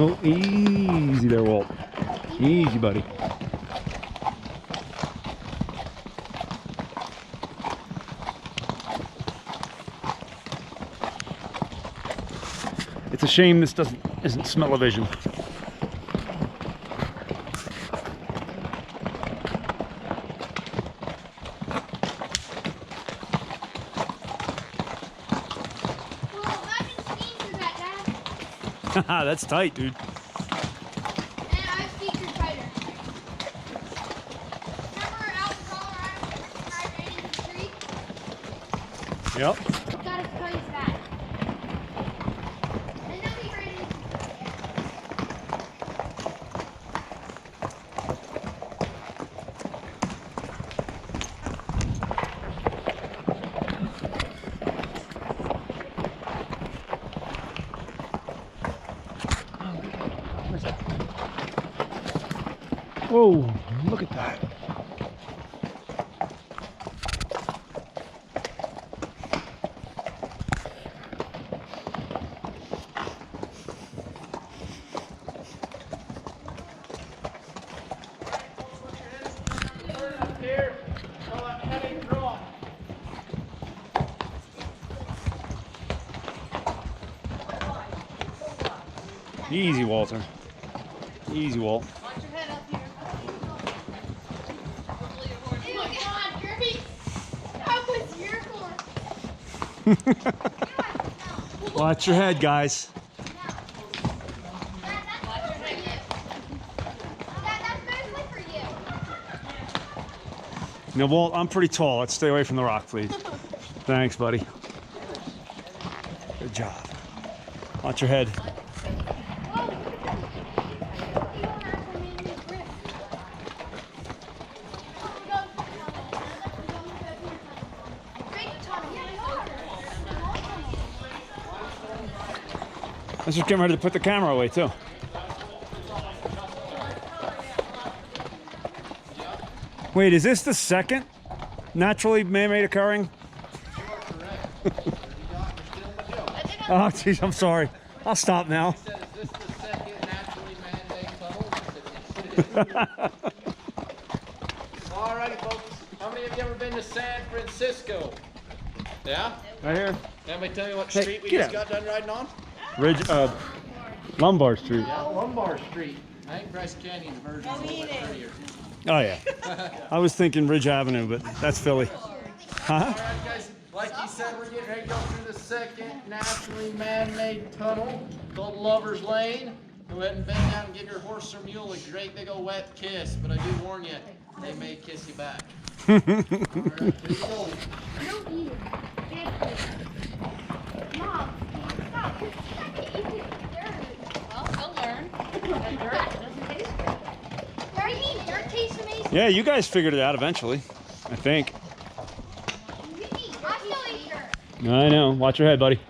Oh, easy there, Walt. Easy, buddy. It's a shame this isn't smell-o-vision. Haha, that's tight, dude. And I featured tighter. Remember out in Colorado, I ran into the tree? Yep. Got as tight as that. And then we ran into Whoa, look at that. Easy, Walter. Easy, Walt. Watch your head up here. Ew, come on, Kirby. That was your horse. Watch your head, guys. That's mostly for you. Now, Walt, I'm pretty tall. Let's stay away from the rock, please. Thanks, buddy. Good job. Watch your head. Let's just get ready to put the camera away, too. Wait, is this the second naturally man-made occurring? Oh, jeez, I'm sorry. I'll stop now. Is this the second naturally man-made tunnel? Alrighty, folks. How many of you ever been to San Francisco? Yeah? Right here. Anybody tell me what Hey, street we get just out. got done riding on? Lombard Street. Yeah, Lombard Street. I think Bryce Canyon's version is a little bit prettier. Oh, yeah. I was thinking Ridge Avenue, but that's Philly. Huh? Alright, guys. Like he said, we're getting ready to go through the second naturally man-made tunnel called Lover's Lane. Go ahead and bend down and give your horse or mule a great big old wet kiss, but I do warn you, they may kiss you back. Alright, here we go. Don't eat it. Mom, stop. I can eat it. Well, he'll learn. That dirt doesn't taste good. What do you mean? Dirt tastes amazing. Yeah, you guys figured it out eventually, I think. I still eat dirt. I know. Watch your head, buddy.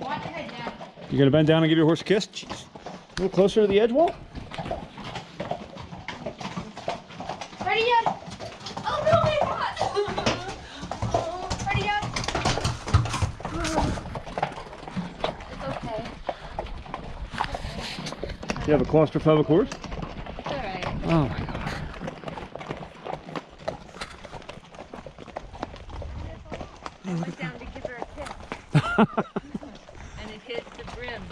Watch your head, Dad. You gonna bend down and give your horse a kiss? Jeez. A little closer to the edge wall? Ready, Dad? Oh, no, wait, what? Ready, Dad? It's okay. You have a claustrophobic horse? It's all right. Oh my god. I went down to give her a kiss. And it hit the brim.